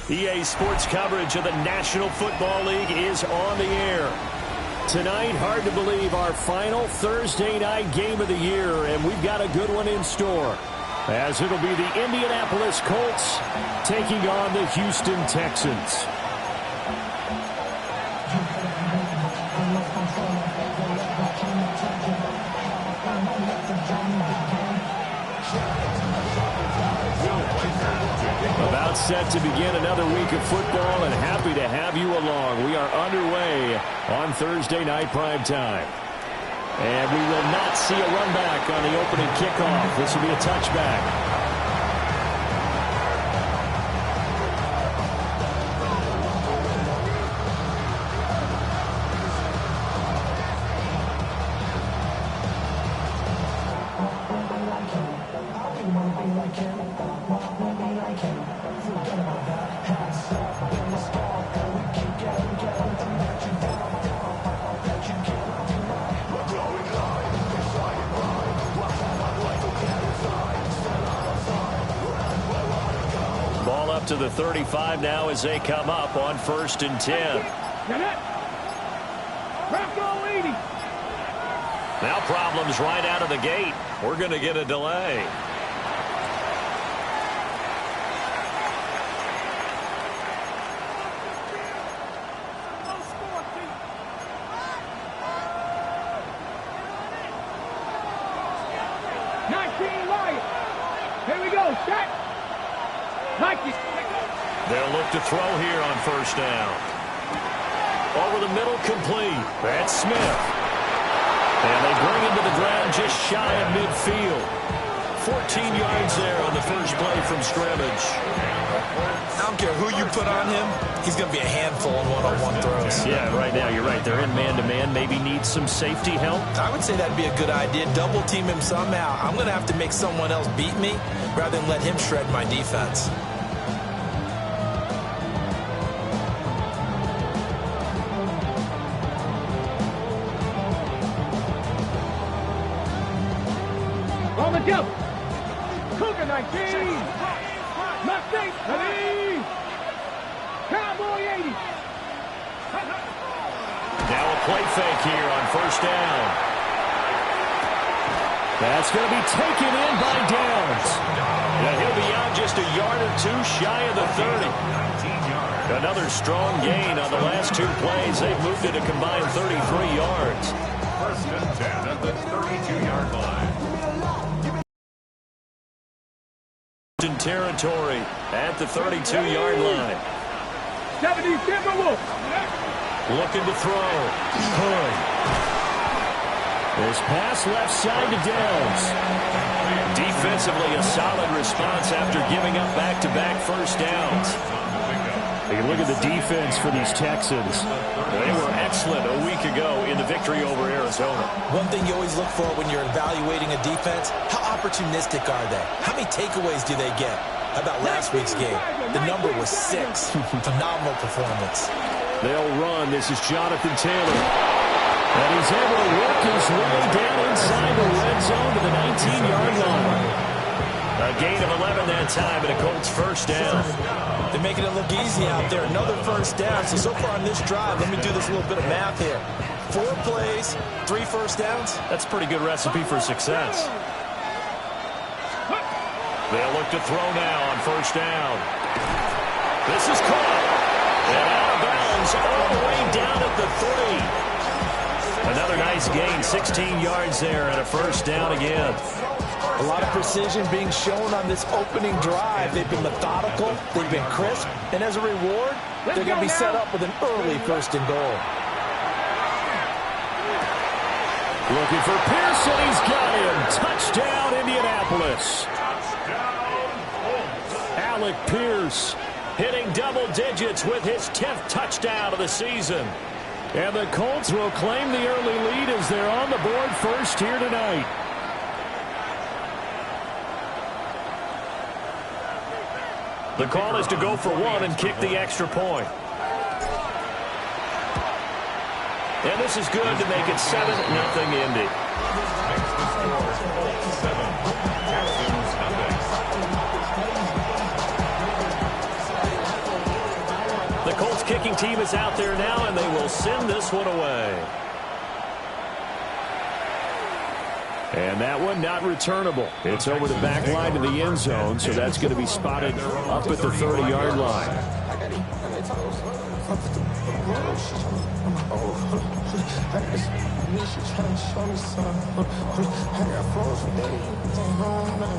EA Sports coverage of the National Football League is on the air. Tonight, hard to believe, our final Thursday night game of the year, and we've got a good one in store, as it'll be the Indianapolis Colts taking on the Houston Texans. About set to begin another week of football, and happy to have you along. We are underway on Thursday night prime time. And we will not see a run back on the opening kickoff. This will be a touchback. To the 35 now as they come up on 1st and 10. Now problems right out of the gate. We're going to get a delay. Here we go, set. They'll look to throw here on 1st down. Over the middle, complete. That's Smith. And they bring him to the ground just shy of midfield. 14 yards there on the first play from scrimmage. I don't care who you put on him, he's going to be a handful in one-on-one throws. Yeah, right now, you're right. They're in man-to-man. Maybe need some safety help. I would say that'd be a good idea. Double team him somehow. I'm going to have to make someone else beat me rather than let him shred my defense. On the jump. Cougar 19. Mustang. Ready. Cowboy 80. Now a play fake here on 1st down. That's going to be taken in by Downs. Yeah, he'll be out just a yard or two shy of the 30. Another strong gain on the last 2 plays. They've moved it a combined 33 yards. 1st and 10 at the 32-yard line. Territory at the 32-yard line. 70 Timberwolves. Looking to throw. Hood. This pass left side to Downs. Defensively, a solid response after giving up back-to-back 1st downs. You look at the defense for these Texans. They were excellent a week ago in the victory over Arizona. One thing you always look for when you're evaluating a defense, how opportunistic are they? How many takeaways do they get? How about last week's game? The number was 6. Phenomenal performance. They'll run. This is Jonathan Taylor. And he's able to work his way down inside the red zone to the 19-yard line. A gain of 11 that time, and a Colts 1st down. They're making it look easy out there. Another 1st down. So far on this drive, let me do this little bit of math here. 4 plays, 3 1st downs. That's a pretty good recipe for success. They'll look to throw now on 1st down. This is caught. And out of bounds all the way down at the 3. Another nice gain, 16 yards there, and a 1st down again. A lot of precision being shown on this opening drive. They've been methodical. They've been crisp. And as a reward, they're going to be set up with an early 1st and goal. Looking for Pearson. He's got him. Touchdown, Indianapolis. Alec Pierce hitting double digits with his 10th touchdown of the season. And the Colts will claim the early lead as they're on the board first here tonight. The call is to go for one and kick the extra point. And this is good to make it 7-0 Indy. The Colts kicking team is out there now, and they will send this one away. And that one not returnable. It's over the back line to the end zone, so that's going to be spotted up at the 30-yard line.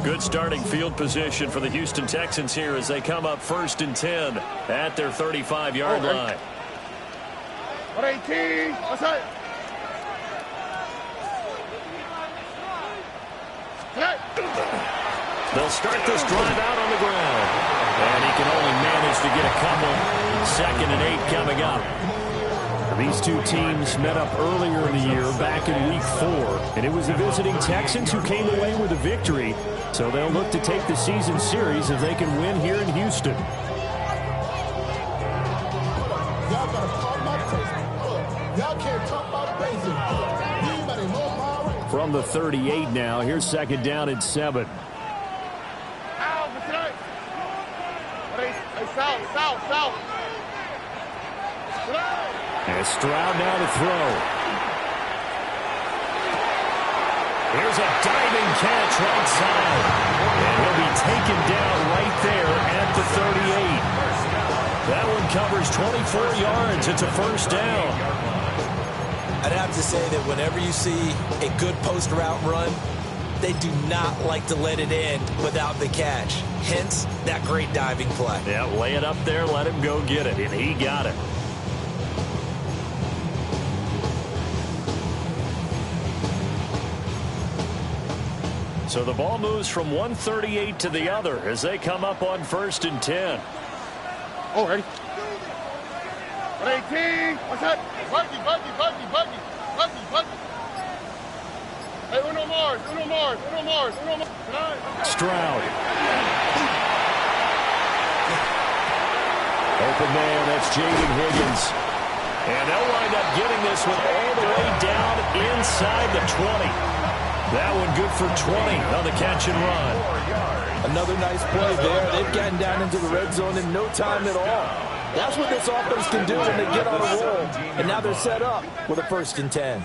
Good starting field position for the Houston Texans here as they come up 1st and 10 at their 35-yard line. 118. What's that? They'll start this drive out on the ground. And he can only manage to get a couple. 2nd and 8 coming up. These two teams met up earlier in the year back in Week 4. And it was the visiting Texans who came away with a victory. So they'll look to take the season series if they can win here in Houston. From the 38 now, here's 2nd down and 7. South. And Stroud now to throw. Here's a diving catch right side. And he'll be taken down right there at the 38. That one covers 24 yards. It's a 1st down. I'd have to say that whenever you see a good post route run, they do not like to let it end without the catch. Hence, that great diving play. Yeah, lay it up there, let him go get it, and he got it. So the ball moves from 138 to the other as they come up on 1st and 10. Oh, ready? 118. What's that? Buggy. Hey, Uno Mars. Stroud. Open man, that's Jaden Higgins. And they'll wind up getting this one all the way down inside the 20. That one good for 20 on the catch and run. Another nice play there. They've gotten down into the red zone in no time at all. That's what this offense can do when they get on a roll. And now they're set up with a 1st and 10.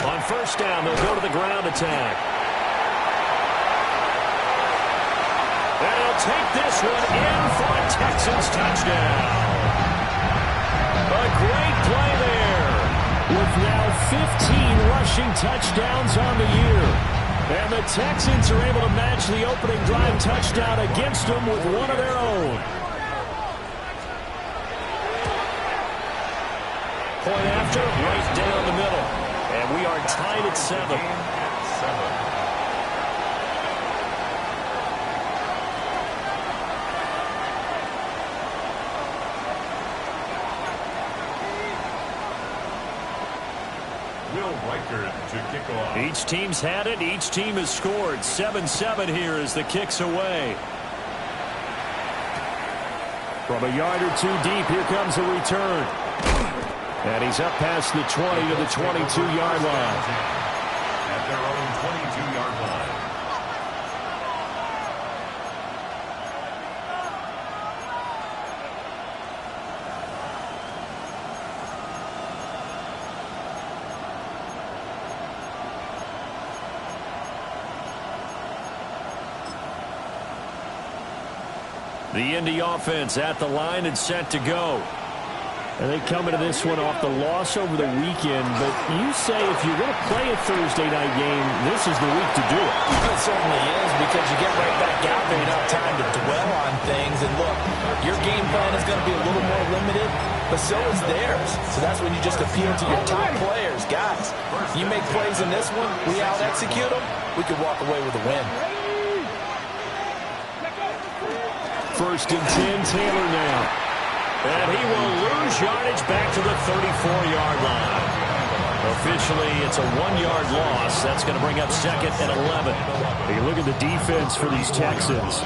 On 1st down, they'll go to the ground attack. And he'll take this one in for a Texans touchdown. A great play there. With now 15 rushing touchdowns on the year. And the Texans are able to match the opening drive touchdown against them with one of their own. Point after, right down the middle. And we are tied at 7. Each team's had it. Each team has scored. 7-7 here as the kick's away. From a yard or two deep, here comes a return. And he's up past the 20 to the 22-yard line. At their own 22-yard line. The Indy offense at the line and set to go. And they come into this one off the loss over the weekend. But you say if you're going to play a Thursday night game, this is the week to do it. It certainly is, because you get right back out there. You don't have time to dwell on things. And look, your game plan is going to be a little more limited, but so is theirs. So that's when you just appeal to your top players. Guys, you make plays in this one, we out-execute them, we could walk away with a win. First and 10, Taylor now. And he will lose yardage back to the 34-yard line. Officially, it's a 1-yard loss. That's going to bring up second and 11. You look at the defense for these Texans.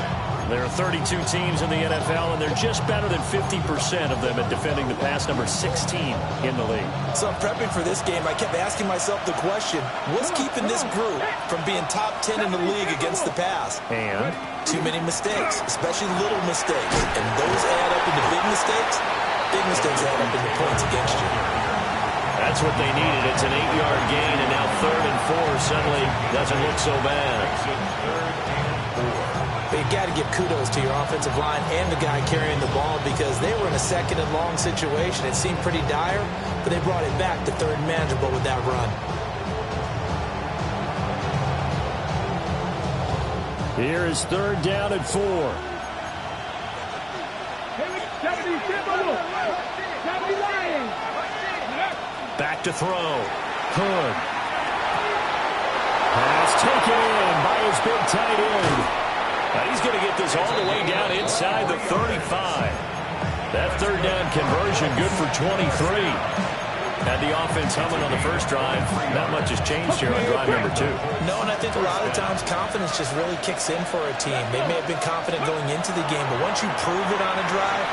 There are 32 teams in the NFL, and they're just better than 50% of them at defending the pass, number 16 in the league. So prepping for this game, I kept asking myself the question, what's keeping this group from being top 10 in the league against the pass? And? Too many mistakes, especially little mistakes. And those add up into big mistakes. Big mistakes add up into points against you. That's what they needed. It's an 8-yard gain, and now 3rd and 4 suddenly doesn't look so bad. But you got to give kudos to your offensive line and the guy carrying the ball because they were in a 2nd and long situation. It seemed pretty dire, but they brought it back to 3rd and manageable with that run. Here is 3rd down and 4. Back to throw. Hood. Pass taken in by his big tight end. He's going to get this all the way down inside the 35. That 3rd down conversion good for 23. Had the offense humming on the first drive. Not much has changed here on drive number 2. No, and I think a lot of times confidence just really kicks in for a team. They may have been confident going into the game, but once you prove it on a drive,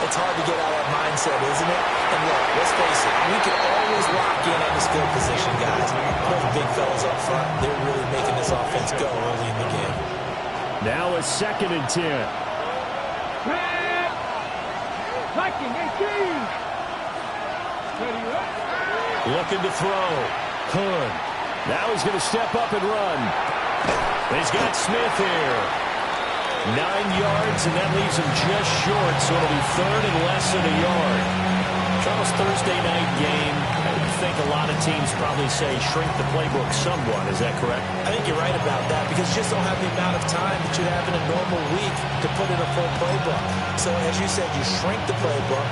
it's hard to get out of that mindset, isn't it? And look, let's face it, we can always lock in on the skill position, guys. Those big fellas up front, they're really making this offense go early in the game. Now a 2nd and 10. Looking to throw. Hood. Now he's going to step up and run. He's got Smith here. 9 yards, and that leaves him just short, so it'll be 3rd and less than a yard. Charles, Thursday night game. I think a lot of teams probably say shrink the playbook somewhat. Is that correct? I think you're right about that because you just don't have the amount of time that you have in a normal week to put in a full playbook. So as you said, you shrink the playbook,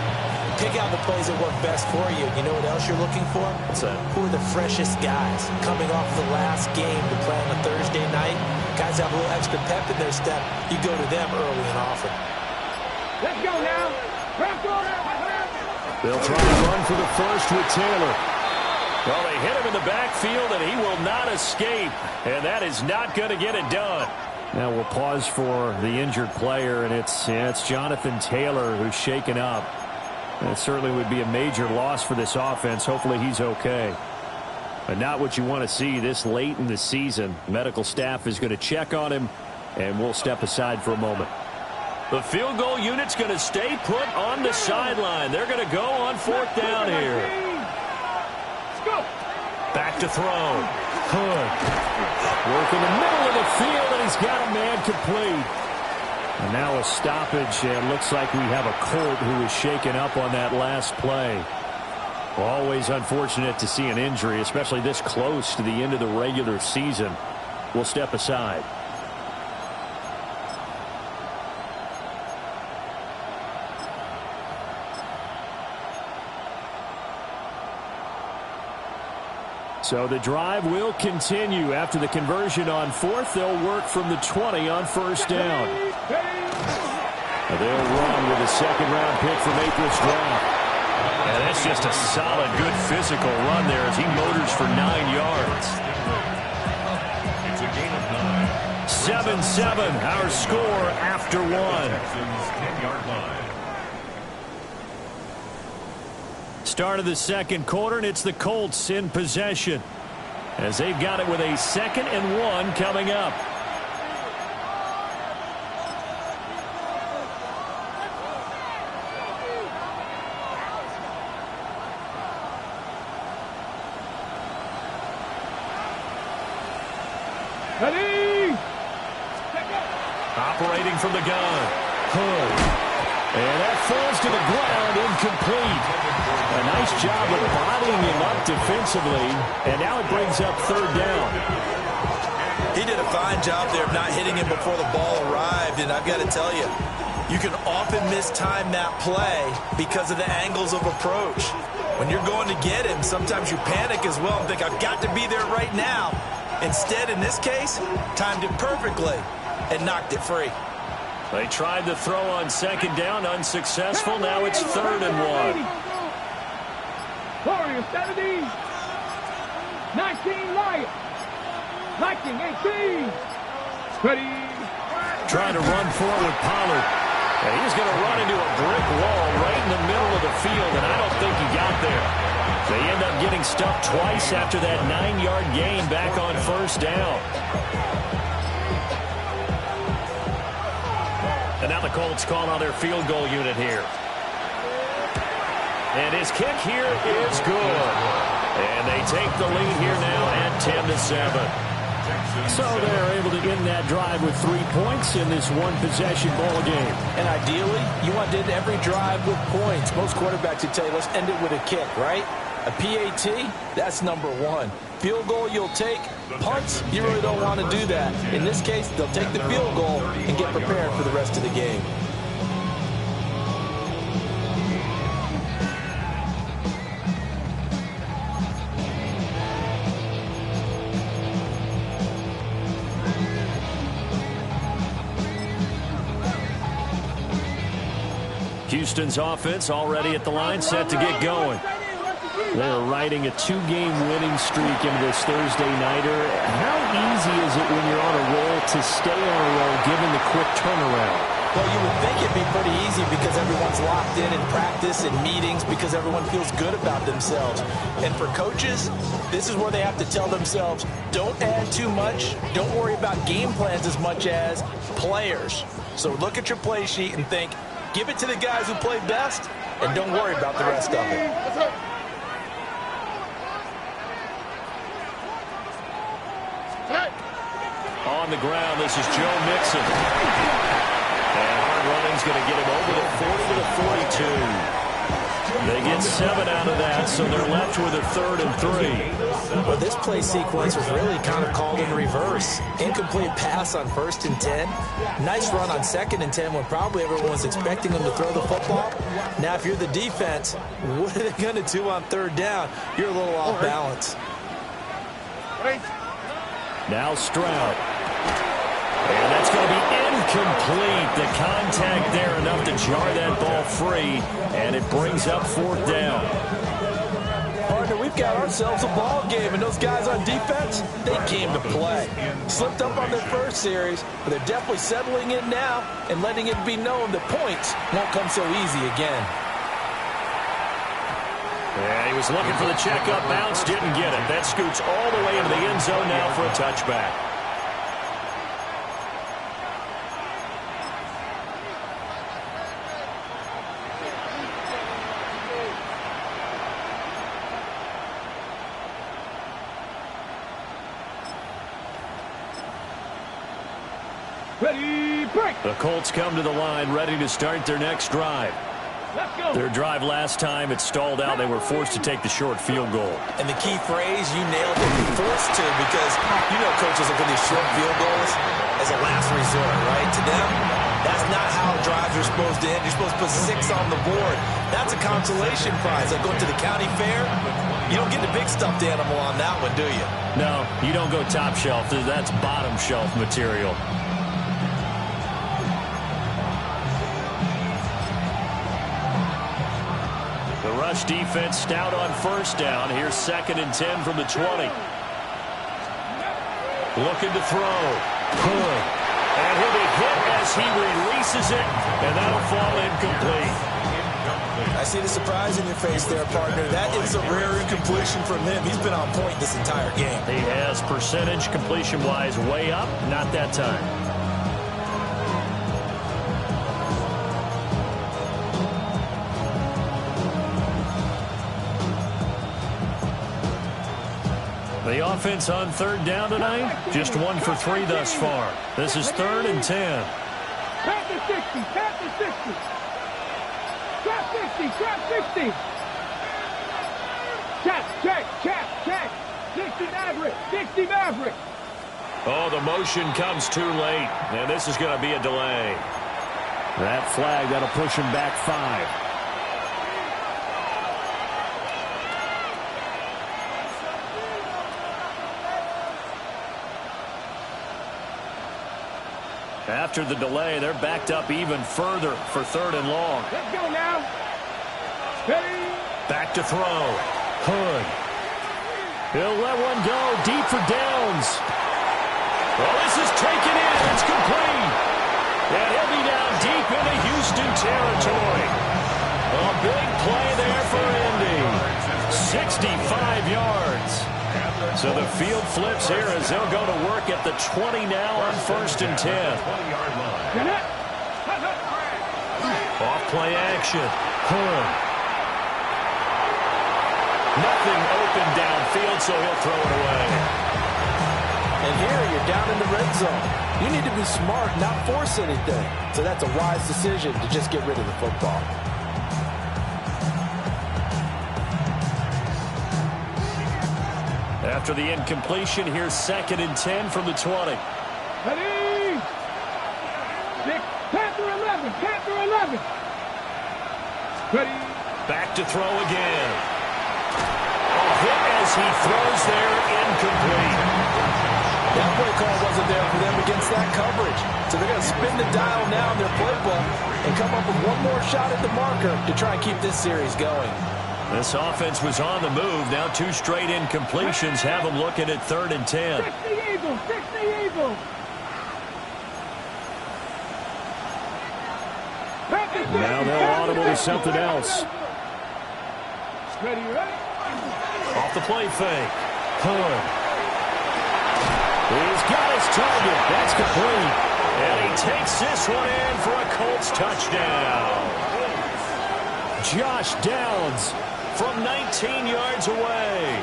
pick out the plays that work best for you. You know what else you're looking for? What's that? Who are the freshest guys coming off the last game to play on a Thursday night? Guys have a little extra pep in their step. You go to them early and often. Let's go now. They'll try to run for the first with Taylor. Well, they hit him in the backfield, and he will not escape. And that is not going to get it done. Now we'll pause for the injured player, and it's Jonathan Taylor who's shaken up. That certainly would be a major loss for this offense. Hopefully he's okay. But not what you want to see this late in the season. Medical staff is going to check on him, and we'll step aside for a moment. The field goal unit's going to stay put on the sideline. They're going to go on 4th down here. Back to throw. Hood. Work in the middle of the field, and he's got a man complete. And now a stoppage, and looks like we have a Colt who is shaken up on that last play. Always unfortunate to see an injury, especially this close to the end of the regular season. We'll step aside. So the drive will continue. After the conversion on 4th, they'll work from the 20 on 1st down. They'll run with a 2nd-round pick from April's draft. And that's just a solid, good physical run there as he motors for 9 yards. It's a gain of 9. 7-7, our score after 1. 10-yard line. Start of the 2nd quarter, and it's the Colts in possession as they've got it with a 2nd and 1 coming up. Ready? Operating from the gun. Hood. And that falls to the ground, incomplete. A nice job of bodying him up defensively, and now it brings up 3rd down. He did a fine job there of not hitting him before the ball arrived, and I've got to tell you, you can often mistime that play because of the angles of approach. When you're going to get him, sometimes you panic as well and think, I've got to be there right now. Instead, in this case, timed it perfectly and knocked it free. They tried to throw on second down, unsuccessful. Now it's 3rd and 1. Warriors 70. 19 Lions. Viking 18. Ready. Trying to run forward, Pollard. And he's going to run into a brick wall right in the middle of the field, and I don't think he got there. They end up getting stuffed twice after that 9-yard gain back on 1st down. And now the Colts call on their field goal unit here. And his kick here is good. And they take the lead here now at 10-7. So they're able to end that drive with 3 points in this one-possession ball game. And ideally, you want to end every drive with points. Most quarterbacks would tell you, let's end it with a kick, right? A PAT, that's number 1. Field goal you'll take. Punts, you really don't want to do that. In this case, they'll take the field goal and get prepared for the rest of the game. Houston's offense already at the line, set to get going. They're riding a 2-game winning streak into this Thursday nighter. How easy is it when you're on a roll to stay on a roll given the quick turnaround? Well, you would think it'd be pretty easy because everyone's locked in practice and meetings because everyone feels good about themselves. And for coaches, this is where they have to tell themselves, don't add too much. Don't worry about game plans as much as players. So look at your play sheet and think, give it to the guys who play best, and don't worry about the rest of it. On the ground, this is Joe Mixon. And hard running's going to get him over the 40 to the 42. They get 7 out of that, so they're left with a 3rd and 3. Well, this play sequence was really kind of called in reverse. Incomplete pass on 1st and 10. Nice run on 2nd and 10 when probably everyone was expecting them to throw the football. Now, if you're the defense, what are they going to do on 3rd down? You're a little off balance. Now Stroud. And that's going to be incomplete. The contact there enough to jar that ball free, and it brings up 4th down. Partner, we've got ourselves a ball game, and those guys on defense, they came to play. Slipped up on their first series, but they're definitely settling in now and letting it be known that points won't come so easy again. Yeah, he was looking for the checkup bounce, didn't get it. That scoots all the way into the end zone now for a touchback. Ready, break. The Colts come to the line, ready to start their next drive. Let's go. Their drive last time, it stalled out. They were forced to take the short field goal. And the key phrase, you nailed it, forced to, because you know coaches look at these short field goals as a last resort, right? To them, that's not how drives are supposed to end. You're supposed to put 6 on the board. That's a consolation prize. Like going to the county fair, you don't get the big stuffed animal on that one, do you? No, you don't go top shelf. That's bottom shelf material. Rush defense stout on 1st down. Here's 2nd and 10 from the 20. Looking to throw. Good. And he'll be hit as he releases it, and that'll fall incomplete. I see the surprise in your face there, partner. That is a rare incompletion from him. He's been on point this entire game. He has percentage completion-wise way up. Not that time. The offense on 3rd down tonight, just 1 for 3 thus far. This is 3rd and 10. Pass to 60, pass to 60. Trap 60, trap 60. Check. 60 Maverick, 60 Maverick. Oh, the motion comes too late, and this is going to be a delay. That flag, that'll push him back 5. After the delay, they're backed up even further for 3rd and long. Let's go now. Ready? Back to throw. Hood. He'll let one go deep for Downs. Well, this is taken in. It's complete. And he'll be down deep into Houston territory. A big play there for Indy. 65 yards. So the field flips here as they'll go to work at the 20 now on 1st and 10. Off play action. Hood. Nothing open downfield, so he'll throw it away. And here you're down in the red zone. You need to be smart, not force anything. So that's a wise decision to just get rid of the football. After the incompletion, here's 2nd and 10 from the 20. Ready? Panther 11. Panther 11. Ready? Back to throw again. A hit as he throws there, incomplete. That play call wasn't there for them against that coverage. So they're going to spin the dial now in their playbook and come up with one more shot at the marker to try and keep this series going. This offense was on the move. Now 2 straight incompletions have them looking at 3rd and 10. 60 Eagles. 60 Eagles. Now they'll audible to something else. Ready, ready? Off the play fake. Hood. He's got his target. That's complete. And he takes this one in for a Colts touchdown. Josh Downs from 19 yards away.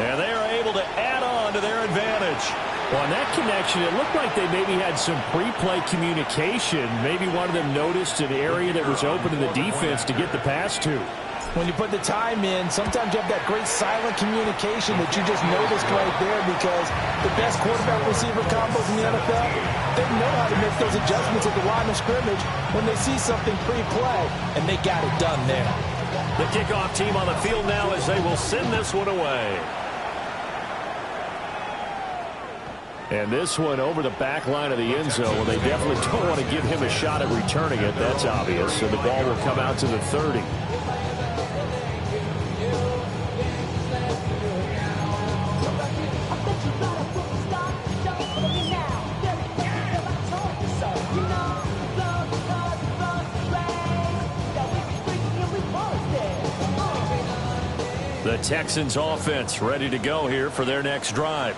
And they are able to add on to their advantage. Well, on that connection, it looked like they maybe had some pre-play communication. Maybe one of them noticed an area that was open to the defense to get the pass to. When you put the time in, sometimes you have that great silent communication that you just noticed right there, because the best quarterback-receiver combos in the NFL, they know how to make those adjustments at the line of scrimmage when they see something pre-play, and they got it done there. The kickoff team on the field now as they will send this one away. And this one over the back line of the end zone. Well, they definitely don't want to give him a shot at returning it. That's obvious. So the ball will come out to the 30. The Texans offense ready to go here for their next drive.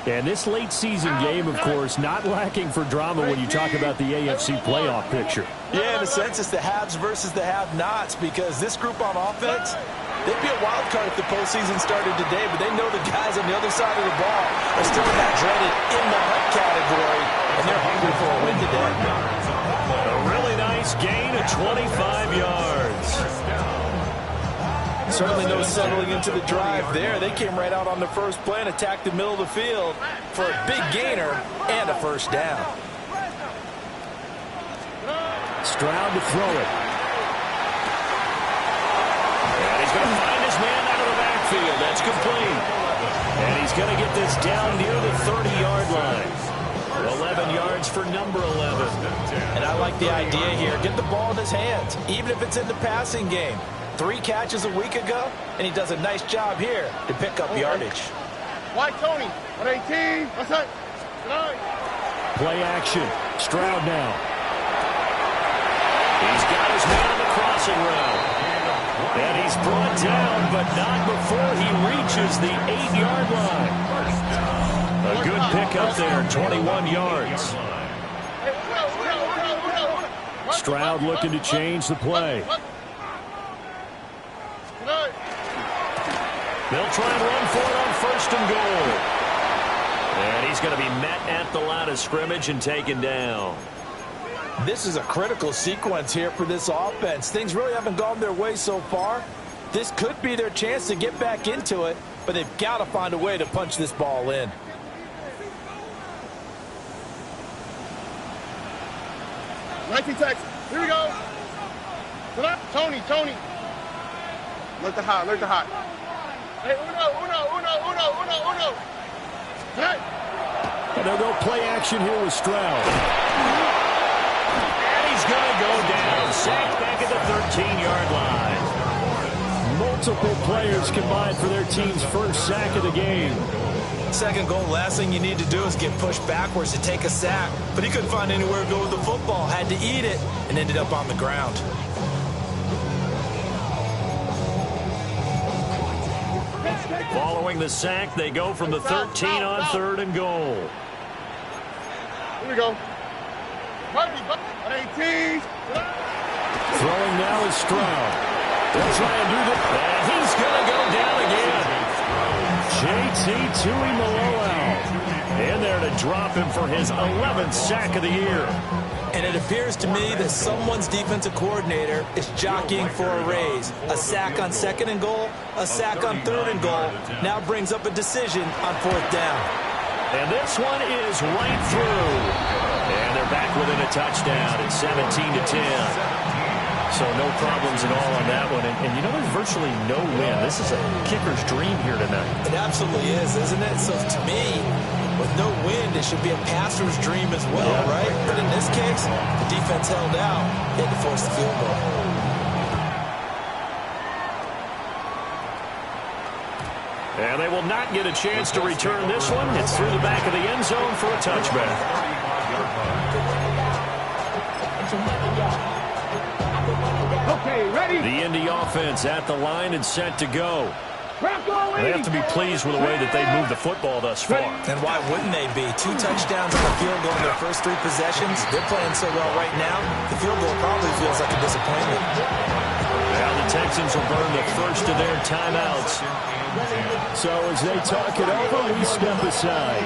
And this late season game, of course, not lacking for drama when you talk about the AFC playoff picture. Yeah, in a sense, it's the haves versus the have-nots, because this group on offense, they'd be a wild card if the postseason started today, but they know the guys on the other side of the ball are still in that dreaded in-the-hunt category, and they're hungry for a win today. A really nice gain of 25 yards. Certainly no settling into the drive there. They came right out on the first play and attacked the middle of the field for a big gainer and a first down. Stroud to throw it. And he's going to find his man out of the backfield. That's complete. And he's going to get this down near the 30-yard line. 11 yards for number 11. And I like the idea here. Get the ball in his hands, even if it's in the passing game. 3 catches a week ago, and he does a nice job here to pick up yardage. White Tony, 118. What's up? Play action. Stroud now. He's got his man on the crossing route. And he's brought down, but not before he reaches the 8-yard line. A good pick up there, 21 yards. Stroud looking to change the play. They'll try and run for it on 1st and goal. And he's going to be met at the line of scrimmage and taken down. This is a critical sequence here for this offense. Things really haven't gone their way so far. This could be their chance to get back into it, but they've got to find a way to punch this ball in. Texas. Here we go. Tony. Look the hot. Hey, uno. Hey. And they'll go play action here with Stroud. And he's going to go down. Sacked back at the 13-yard line. Multiple players combined for their team's first sack of the game. Second goal, last thing you need to do is get pushed backwards to take a sack. But he couldn't find anywhere to go with the football. Had to eat it and ended up on the ground. Following the sack, they go from the 13 on 3rd and goal. Here we go. 18. Throwing now is Stroud. They'll try and do this. And he's going to go down again. J.T. Tuimoloau in there to drop him for his 11th sack of the year. And it appears to me that someone's defensive coordinator is jockeying for a raise. A sack on 2nd and goal, a sack on 3rd and goal. Now brings up a decision on 4th down. And this one is right through. And they're back within a touchdown at 17-10. So no problems at all on that one. And you know, there's virtually no win. This is a kicker's dream here tonight. It absolutely is, isn't it? So to me, with no wind, it should be a passer's dream as well, right? But in this case, the defense held out. They had to force the field goal. And they will not get a chance to return this one. It's through the back of the end zone for a touchback. Okay, ready? The Indy offense at the line and set to go. They have to be pleased with the way that they've moved the football thus far. And why wouldn't they be? 2 touchdowns on the field goal in their first 3 possessions. They're playing so well right now, the field goal probably feels like a disappointment. Now the Texans will burn the first of their timeouts. So as they talk it over, we step aside.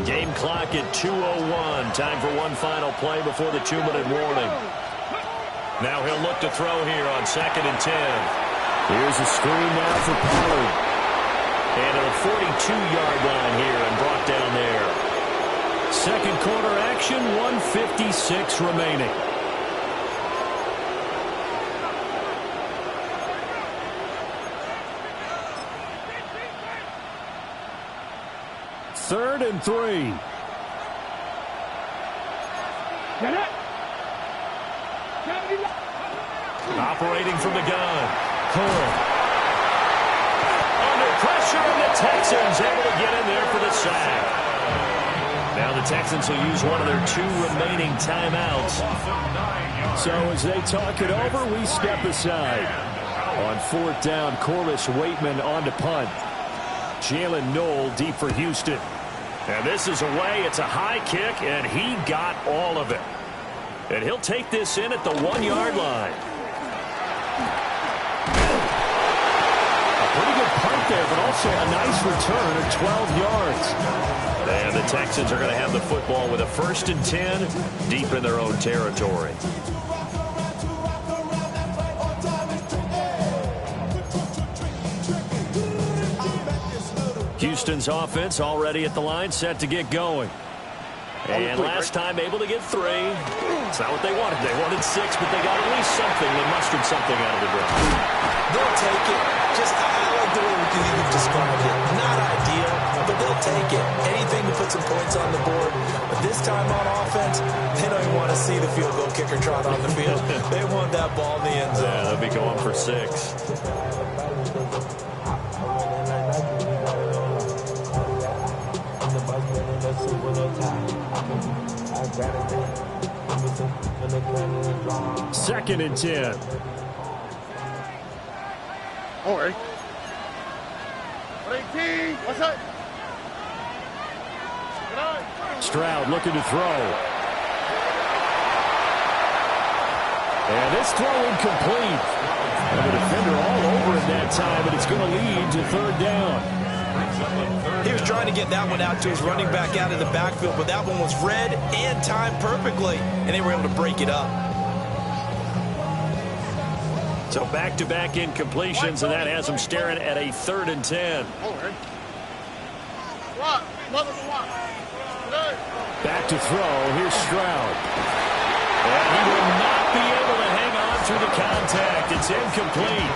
Game clock at 2:01. Time for one final play before the 2-minute warning. Now he'll look to throw here on 2nd and 10. Here's a screen now for Pollard. And at a 42-yard line here and brought down there. Second quarter action, 1:56 remaining. Third and 3. Get it. Operating from the gun. Hull. Under pressure, and the Texans able to get in there for the sack. Now the Texans will use one of their 2 remaining timeouts. So as they talk it over, we step aside. On 4th down, Corliss Waitman on to punt. Jalen Knoll deep for Houston. And this is away. It's a high kick, and he got all of it. And he'll take this in at the 1-yard line. A pretty good punt there, but also a nice return of 12 yards. And the Texans are going to have the football with a 1st and 10 deep in their own territory. Houston's offense already at the line, set to get going. And last time able to get 3. It's not what they wanted. They wanted 6, but they got at least something. They mustered something out of the drive. They'll take it. Just, I like the way you've described it. Not ideal, but they'll take it. Anything to put some points on the board. But this time on offense, they don't even want to see the field goal kicker trot on the field. They want that ball in the end zone. Yeah, they'll be going for 6. Second and 10. All right. 18. What's up? Stroud looking to throw. And this throw incomplete. And the defender all over it that time, but it's going to lead to 3rd down. He was trying to get that one out to his running back out of the backfield, but that one was read and timed perfectly, and they were able to break it up. So back-to-back incompletions, and that has them staring at a 3rd and 10. Back to throw. Here's Stroud. And he will not be able to hang on through the contact. It's incomplete.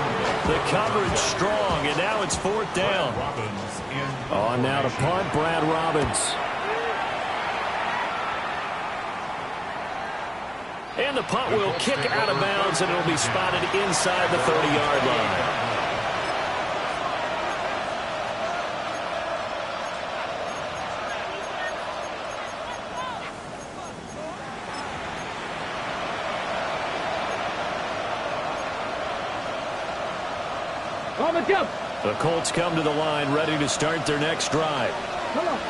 The coverage strong, and now it's 4th down. On now to punt, Brad Robbins. And the punt will kick out of bounds, and it'll be spotted inside the 30-yard line. The Colts come to the line ready to start their next drive.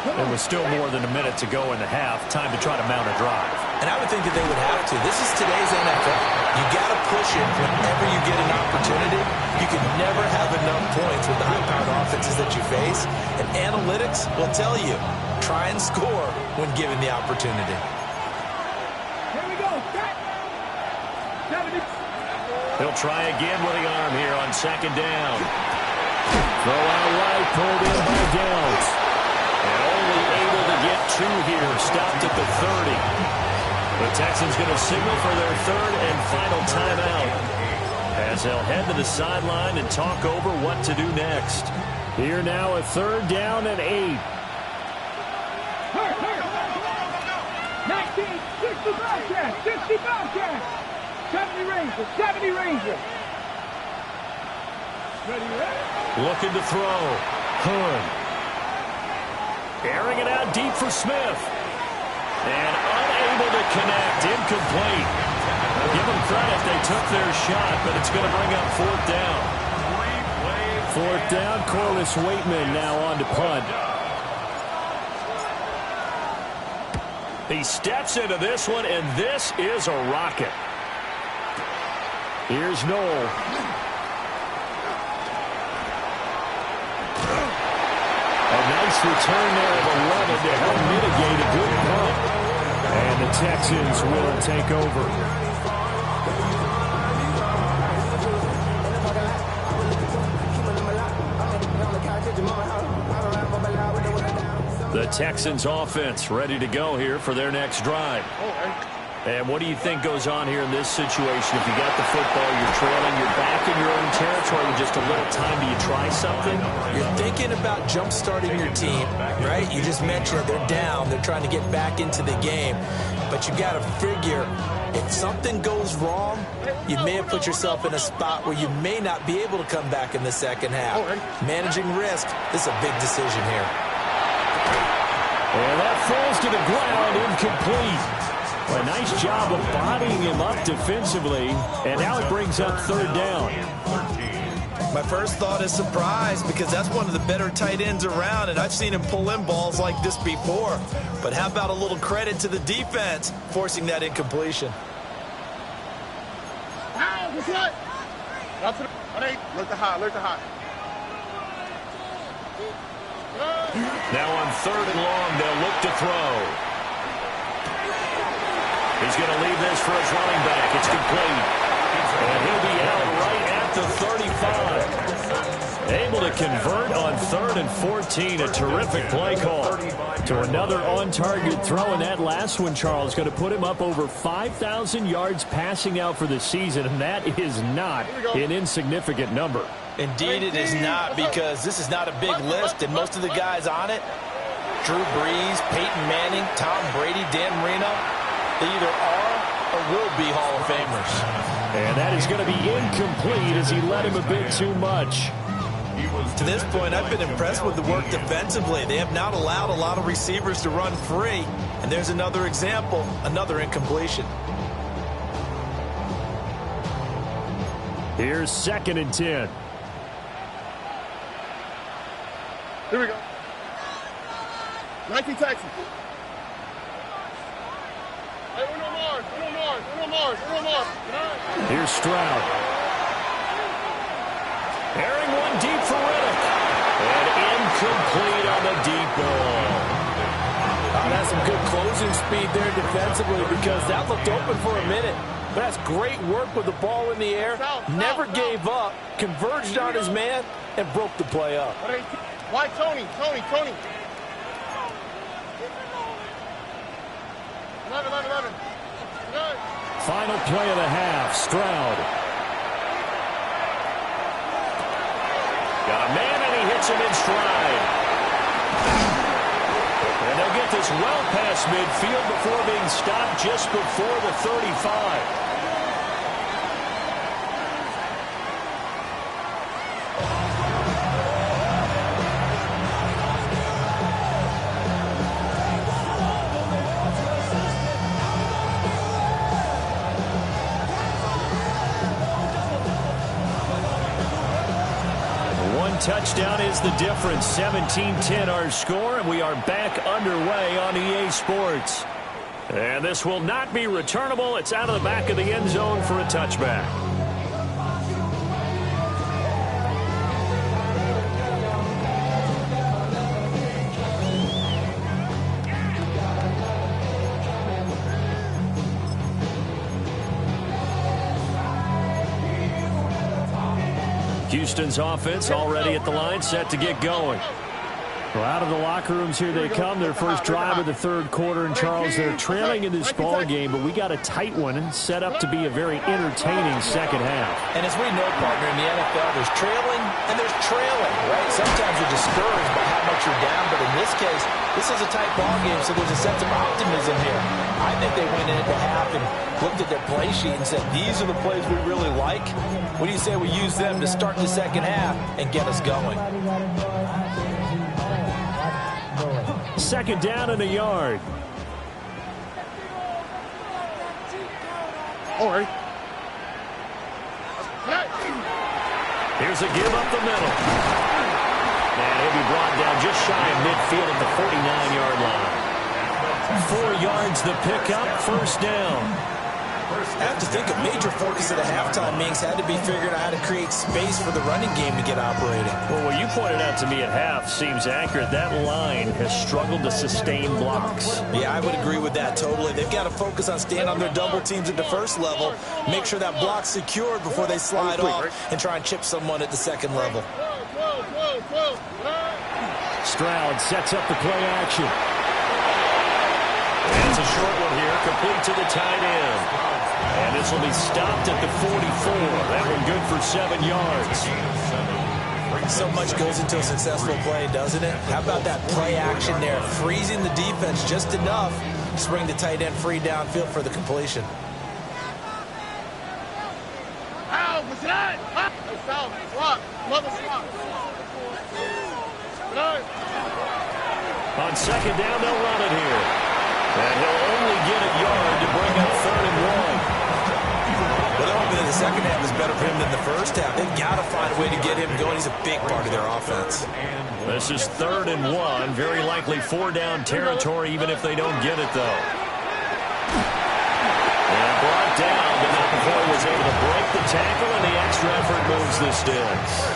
There was still more than a minute to go in the half. Time to try to mount a drive. And I would think that they would have to. This is today's NFL. You got to push it whenever you get an opportunity. You can never have enough points with the high-powered offenses that you face. And analytics will tell you, try and score when given the opportunity. Here we go. He'll try again with the arm here on 2nd down. Throw out right, pulled in by Downs. And only able to get 2 here, stopped at the 30. The Texans going to signal for their 3rd and final timeout, as they'll head to the sideline and talk over what to do next. Here now a 3rd down and 8. 19, 60 Bobcats, 60 Bobcats. 70 Rangers, 70 Rangers. Looking to throw. Hood. Airing it out deep for Smith. And unable to connect. Incomplete. Now give them credit. They took their shot, but it's going to bring up 4th down. 4th down. Corliss Waitman now on to punt. He steps into this one, and this is a rocket. Here's Noel. A nice return there of 11 to help mitigate a good punt. And the Texans will take over. The Texans offense ready to go here for their next drive. And what do you think goes on here in this situation? If you got the football, you're trailing, you're back in your own territory with just a little time, do you try something? You're thinking about jump-starting your team, right? You just mentioned they're down. They're trying to get back into the game. But you got to figure, if something goes wrong, you may have put yourself in a spot where you may not be able to come back in the second half. Managing risk, this is a big decision here. And that falls to the ground, incomplete. Well, a nice job of bodying him up defensively, and now it brings up 3rd down. My first thought is surprise, because that's one of the better tight ends around, and I've seen him pull in balls like this before. But how about a little credit to the defense forcing that incompletion? Look to high. Now on 3rd and long, they'll look to throw. He's going to leave this for his running back. It's complete. And he'll be out right at the 35. Able to convert on 3rd and 14. A terrific play call. To another on-target throw, and that last one, Charles, going to put him up over 5,000 yards passing out for the season, and that is not an insignificant number. Indeed it is not, because this is not a big list, and most of the guys on it, Drew Brees, Peyton Manning, Tom Brady, Dan Marino, they either are or will be Hall of Famers. And that is going to be incomplete as he led him a bit too much. To this point, I've been impressed with the work defensively. They have not allowed a lot of receivers to run free. And there's another example, another incompletion. Here's 2nd and 10. Here we go. 19 Texans. Hey, Uno Mars. Here's Stroud. Airing one deep for Riddick. And incomplete on the deep ball. That's some good closing speed there defensively, because that looked open for a minute. But that's great work with the ball in the air. Never gave up, converged on his man, and broke the play up. Why Tony? Final play of the half, Stroud. Got a man, and he hits him in stride. And they'll get this well past midfield before being stopped just before the 35. Touchdown is the difference. 17-10 our score, and we are back underway on EA Sports. And this will not be returnable. It's out of the back of the end zone for a touchback. Houston's offense already at the line, set to get going. Well, out of the locker rooms here they come. Their first drive of the third quarter. And, Charles, they're trailing in this ball game, but we got a tight one set up to be a very entertaining second half. And as we know, partner, in the NFL, there's trailing and there's trailing, right? Sometimes you're discouraged by how much you're down, but in this case, this is a tight ball game, so there's a sense of optimism here. I think they went into half and looked at their play sheet and said, these are the plays we really like. What do you say we use them to start the second half and get us going? Second down and a yard. All right. Here's a give up the middle. And he'll be brought down just shy of midfield at the 49-yard line. 4 yards the pickup, first down. I have to think a major focus of the halftime, Minks, had to be figuring out how to create space for the running game to get operating. Well, what you pointed out to me at half seems accurate. That line has struggled to sustain blocks. Yeah, I would agree with that totally. They've got to focus on staying on their double teams at the first level, make sure that block's secured before they slide off and try and chip someone at the second level. Stroud sets up the play action. That's a short one here, complete to the tight end. And this will be stopped at the 44. That one good for 7 yards. So much goes into a successful play, doesn't it? How about that play action there? Freezing the defense just enough to bring the tight end free downfield for the completion. On second down, they'll run it here. And he'll only get a yard to bring up 3rd and 1. Well, they're hoping that the second half is better for him than the first half. They've got to find a way to get him going. He's a big part of their offense. This is 3rd and 1. Very likely 4-down territory, even if they don't get it, though. And brought down, but not before he was able to break the tackle, and the extra effort moves the sticks.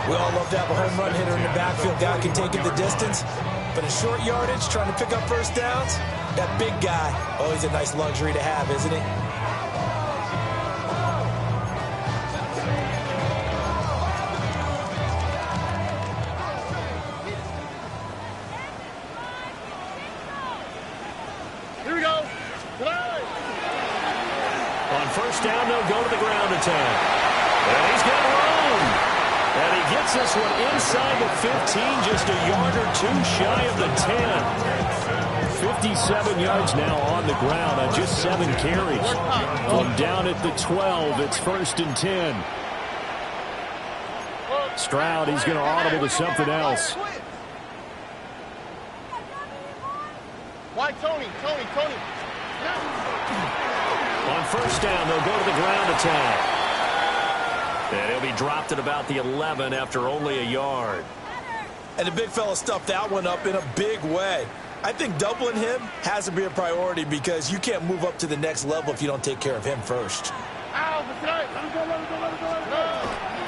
We all love to have a home run hitter in the backfield. Guy can take it the distance. But in short yardage, trying to pick up first downs, that big guy, always a nice luxury to have, isn't it? Here we go. On first down, they'll go to the ground attack. And he's got room. And he gets this one inside the 15, just a yard or two shy of the 10. 57 yards now on the ground on just 7 carries. From down at the 12, it's 1st and 10. Stroud, he's going to audible to something else. Why, Tony? On first down, they'll go to the ground attack. And he'll be dropped at about the 11 after only a yard. And the big fella stuffed that one up in a big way. I think doubling him has to be a priority because you can't move up to the next level if you don't take care of him first.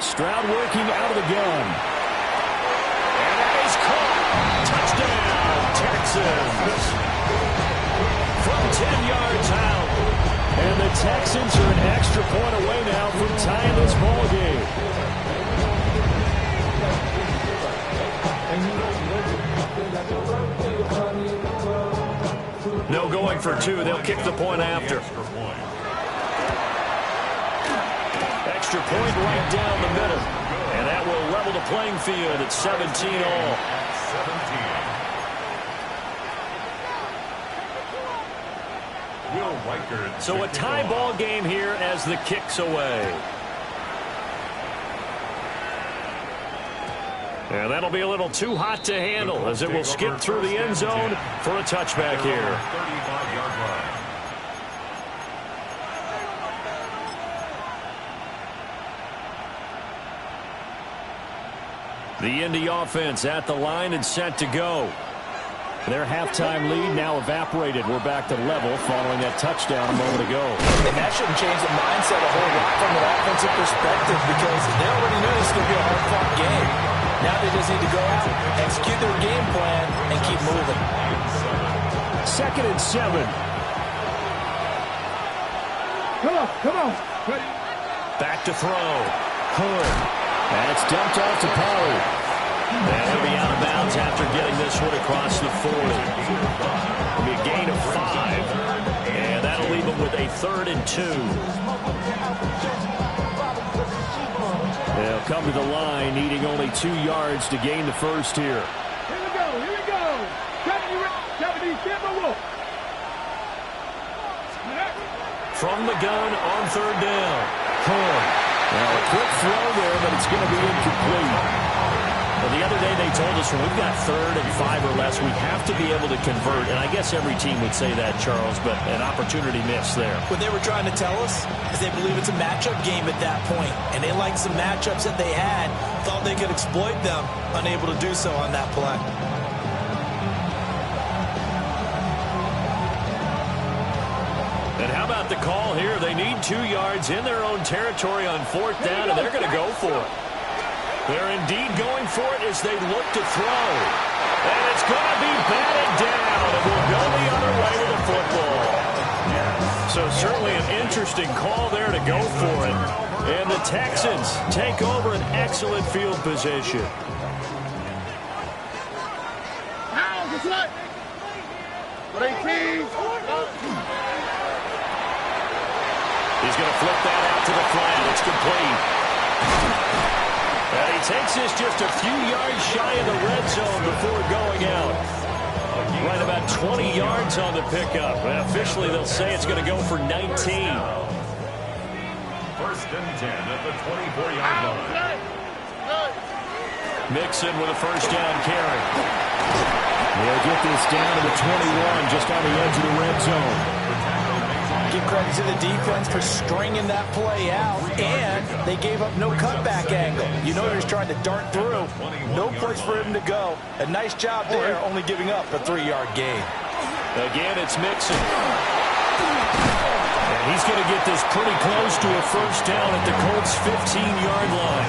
Stroud working out of the gun. And that is caught. Touchdown, Texans. From 10 yards out. And the Texans are an extra point away now from tying this ball game. No going going for two. They'll kick the point after. Extra point right down the middle. And that will level the playing field at 17 all. 17. So a tie ball game here as the kick's away. And that'll be a little too hot to handle as it will skip through the end zone for a touchback here. 35-yard line. The Indy offense at the line and set to go. Their halftime lead now evaporated. We're back to level following that touchdown a moment ago. And that shouldn't change the mindset a whole lot from an offensive perspective because they already knew this was going to be a hard-fought game. Now they just need to go out, execute their game plan, and keep moving. 2nd and 7. Come on. Back to throw. Hood. And it's dumped off to Pollard. And he'll be out of bounds after getting this one across the 40. It'll be a gain of 5. And that'll leave him with a 3rd and 2. They'll come to the line, needing only 2 yards to gain the first here. Here we go. Kevin, stand by Wolf. From the gun on 3rd down. Hood. Now a quick throw there, but it's going to be incomplete. Well, the other day they told us when we've got 3rd and 5 or less, we have to be able to convert. And I guess every team would say that, Charles, but an opportunity missed there. What they were trying to tell us is they believe it's a matchup game at that point, and they liked some matchups that they had, thought they could exploit them, unable to do so on that play. And how about the call here? They need 2 yards in their own territory on 4th down, and they're going to go for it. They're indeed going for it as they look to throw. And it's going to be batted down, and will go the other way with the football. So certainly an interesting call there to go for it. And the Texans take over an excellent field position. He's going to flip that out to the flat. It's complete. And he takes this just a few yards shy of the red zone before going out. Right about 20 yards on the pickup. And officially they'll say it's going to go for 19. 1st and 10 at the 24-yard line. Mixon with a 1st down carry. They'll get this down to the 21, just on the edge of the red zone. Give credit to the defense for stringing that play out, and they gave up no cutback angle. You know they're just trying to dart through. No place for him to go. A nice job there, only giving up a 3-yard gain. Again, it's Mixon. And he's going to get this pretty close to a 1st down at the Colts' 15-yard line.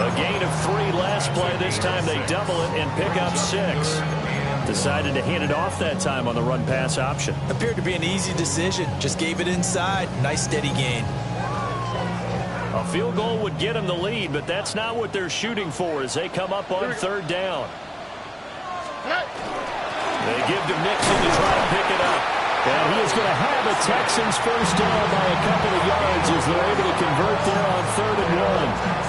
A gain of 3 last play. This time they double it and pick up 6. Decided to hand it off that time on the run-pass option. Appeared to be an easy decision. Just gave it inside. Nice steady gain. A field goal would get them the lead, but that's not what they're shooting for as they come up on 3rd down. They give to Mixon to try to pick it up. And he is going to have a Texans 1st down by a couple of yards as they're able to convert there on 3rd and 1.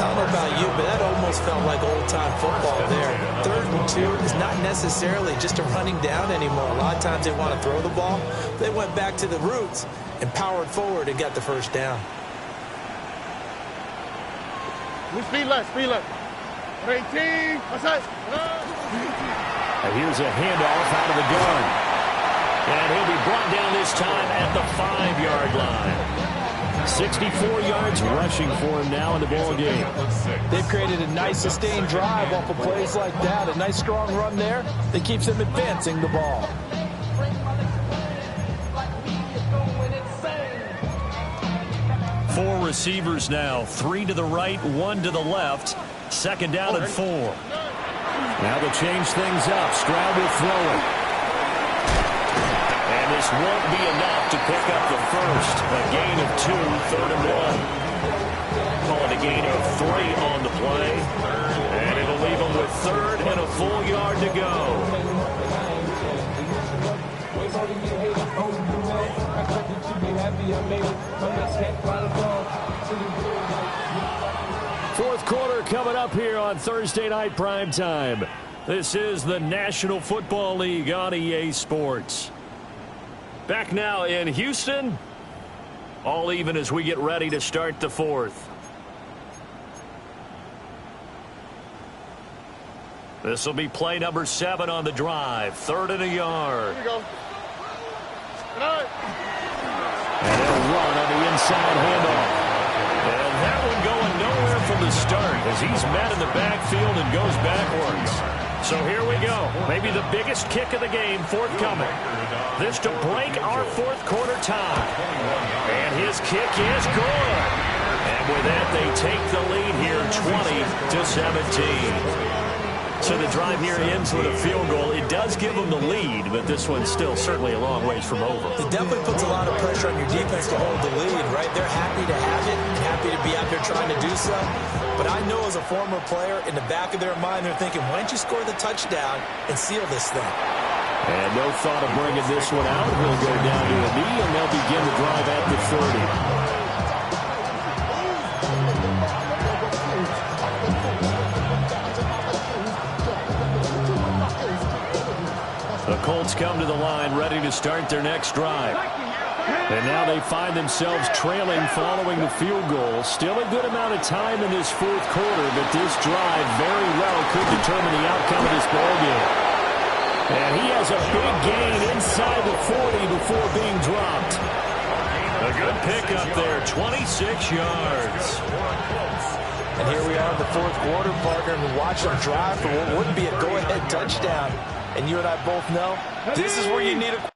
I don't know about you, but that almost felt like old-time football there. 3rd and 2 is not necessarily just a running down anymore. A lot of times they want to throw the ball. They went back to the roots and powered forward and got the 1st down. Speed left. 18. And here's a handoff out of the gun. And he'll be brought down this time at the 5-yard line. 64 yards rushing for him now in the ball game. They've created a nice sustained drive off of plays like that. A nice strong run there that keeps them advancing the ball. Four receivers now. 3 to the right, 1 to the left. 2nd down and 4. Now they'll change things up. Stroud will throw it. And this won't be enough to pick up the first. A gain of 2, 3rd and 1. Call it a gain of 3 on the play. And it'll leave them with 3rd and a full yard to go. Fourth quarter coming up here on Thursday Night Primetime. This is the National Football League on EA Sports. Back now in Houston. All even as we get ready to start the fourth. This will be play number 7 on the drive. 3rd and a yard. Here we go. Good night. And they'll run on the inside handoff. And that one going nowhere from the start as he's met in the backfield and goes backwards. So here we go. Maybe the biggest kick of the game forthcoming. This to break our fourth quarter tie. And his kick is good. And with that, they take the lead here 20-17. So the drive here ends with a field goal. It does give them the lead, but this one's still certainly a long ways from over. It definitely puts a lot of pressure on your defense to hold the lead, right? They're happy to have it, happy to be out there trying to do so. But I know as a former player, in the back of their mind, they're thinking, why don't you score the touchdown and seal this thing? And no thought of bringing this one out. He'll go down to a knee, and they'll begin the drive at the 30. The Colts come to the line ready to start their next drive. And now they find themselves trailing following the field goal. Still a good amount of time in this fourth quarter, but this drive very well could determine the outcome of this ballgame. And he has a big gain inside the 40 before being dropped. A good pickup there, 26 yards. And here we are in the fourth quarter, partner, and watch them drive for what would be a go-ahead touchdown. And you and I both know this is where you need a